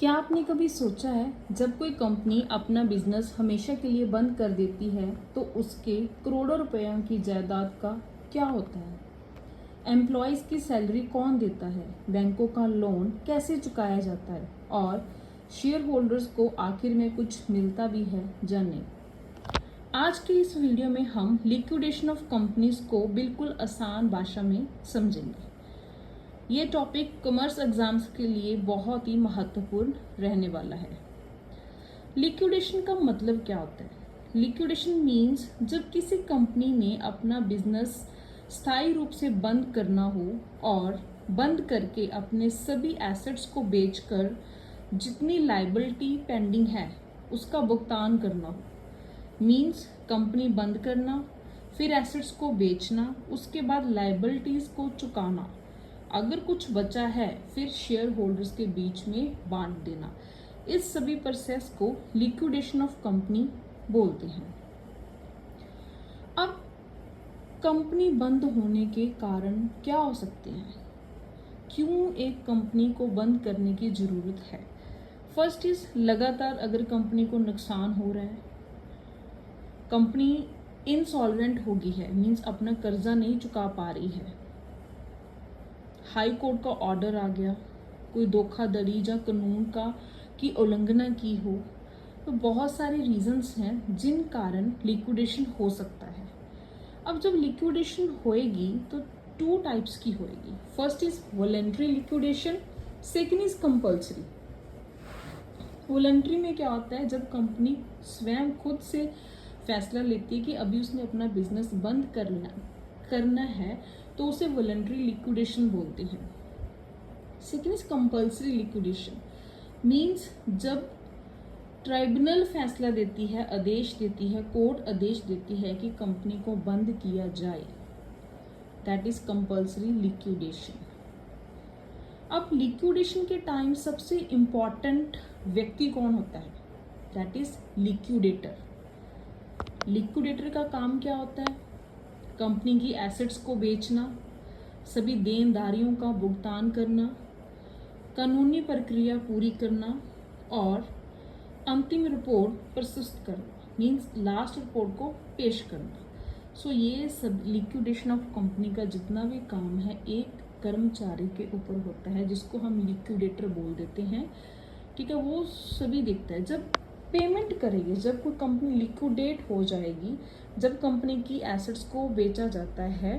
क्या आपने कभी सोचा है जब कोई कंपनी अपना बिजनेस हमेशा के लिए बंद कर देती है तो उसके करोड़ों रुपयों की जायदाद का क्या होता है। एम्प्लॉयज़ की सैलरी कौन देता है, बैंकों का लोन कैसे चुकाया जाता है और शेयर होल्डर्स को आखिर में कुछ मिलता भी है या नहीं। आज की इस वीडियो में हम लिक्विडेशन ऑफ कंपनीज को बिल्कुल आसान भाषा में समझेंगे। ये टॉपिक कॉमर्स एग्जाम्स के लिए बहुत ही महत्वपूर्ण रहने वाला है। लिक्विडेशन का मतलब क्या होता है? लिक्विडेशन मीन्स जब किसी कंपनी ने अपना बिजनेस स्थायी रूप से बंद करना हो और बंद करके अपने सभी एसेट्स को बेचकर जितनी लायबिलिटी पेंडिंग है उसका भुगतान करना हो। मीन्स कंपनी बंद करना, फिर एसेट्स को बेचना, उसके बाद लायबिलिटीज को चुकाना, अगर कुछ बचा है फिर शेयर होल्डर्स के बीच में बांट देना। इस सभी प्रोसेस को लिक्विडेशन ऑफ कंपनी बोलते हैं। अब कंपनी बंद होने के कारण क्या हो सकते हैं? क्यों एक कंपनी को बंद करने की जरूरत है? फर्स्ट इज लगातार अगर कंपनी को नुकसान हो रहा है, कंपनी इनसॉल्वेंट हो गई है, मीन्स अपना कर्जा नहीं चुका पा रही है, हाई कोर्ट का ऑर्डर आ गया, कोई धोखाधड़ी या कानून का की उल्लंघना की हो, तो बहुत सारे रीजंस हैं जिन कारण लिक्विडेशन हो सकता है। अब जब लिक्विडेशन होएगी तो टू टाइप्स की होएगी। First is voluntary liquidation, second is compulsory. Voluntary में क्या होता है, जब कंपनी स्वयं खुद से फैसला लेती है कि अभी उसने अपना बिजनेस बंद करना है तो उसे वॉलंटरी लिक्विडेशन बोलते हैं। Second is compulsory liquidation, means जब ट्राइब्यूनल फैसला देती है, आदेश देती है, कोर्ट आदेश देती है कि कंपनी को बंद किया जाए, दैट इज कंपल्सरी लिक्विडेशन। अब लिक्विडेशन के टाइम सबसे इम्पॉर्टेंट व्यक्ति कौन होता है? That is liquidator. लिक्विडेटर का काम क्या होता है? कंपनी की एसेट्स को बेचना, सभी देनदारियों का भुगतान करना, कानूनी प्रक्रिया पूरी करना और अंतिम रिपोर्ट प्रस्तुत करना, मीन्स लास्ट रिपोर्ट को पेश करना। सो ये सब लिक्विडेशन ऑफ कंपनी का जितना भी काम है एक कर्मचारी के ऊपर होता है जिसको हम लिक्विडेटर बोल देते हैं। ठीक है, वो सभी देखता है। जब पेमेंट करेगी, जब कोई कंपनी लिक्विडेट हो जाएगी, जब कंपनी की एसेट्स को बेचा जाता है,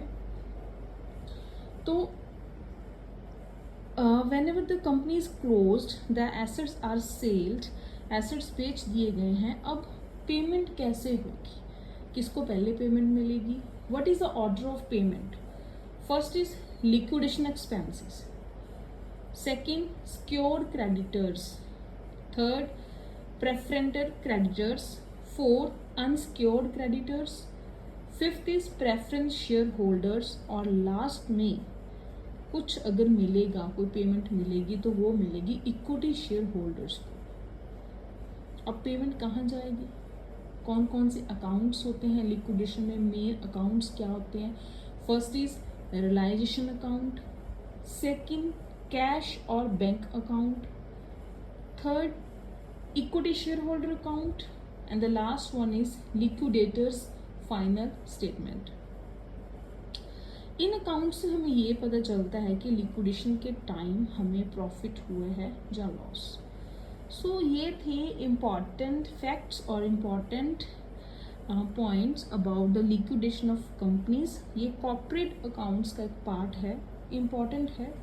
तो whenever the company is closed, the assets are sold, assets बेच दिए गए हैं। अब पेमेंट कैसे होगी, किसको पहले पेमेंट मिलेगी? What is the order of payment? First is liquidation expenses, second secured creditors, third preferential creditors, fourth unsecured creditors, fifth is preference shareholders और लास्ट में कुछ अगर मिलेगा, कोई पेमेंट मिलेगी तो वो मिलेगी इक्विटी शेयर होल्डर्स को। अब पेमेंट कहाँ जाएगी? कौन कौन से अकाउंट्स होते हैं लिक्विडेशन में? मेन अकाउंट्स क्या होते हैं? First is realization account, second cash और bank account, third equity share holder account and the last one is liquidator's final statement. इन अकाउंट से हमें ये पता चलता है कि लिक्विडेशन के टाइम हमें प्रॉफिट हुआ है या लॉस। सो ये थे इम्पॉर्टेंट फैक्ट्स और important points about the liquidation of companies. ये कॉर्पोरेट अकाउंट्स का एक पार्ट है, इम्पॉर्टेंट है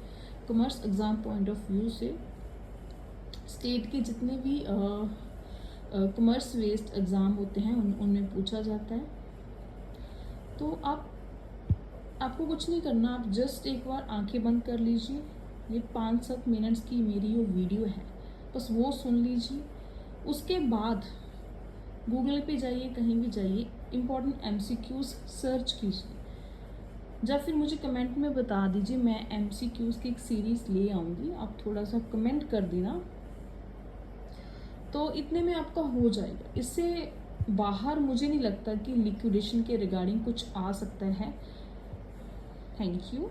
commerce exam point of view से। स्टेट के जितने भी कॉमर्स बेस्ड एग्ज़ाम होते हैं उनमें पूछा जाता है। तो आपको कुछ नहीं करना, आप जस्ट एक बार आंखें बंद कर लीजिए। ये 5-7 मिनट्स की मेरी जो वीडियो है बस वो सुन लीजिए। उसके बाद गूगल पे जाइए, कहीं भी जाइए, इम्पॉर्टेंट MCQs सर्च कीजिए। जब फिर मुझे कमेंट में बता दीजिए, मैं MCQs की एक सीरीज़ ले आऊँगी, आप थोड़ा सा कमेंट कर देना, तो इतने में आपका हो जाएगा। इससे बाहर मुझे नहीं लगता कि लिक्विडेशन के रिगार्डिंग कुछ आ सकता है। Thank you.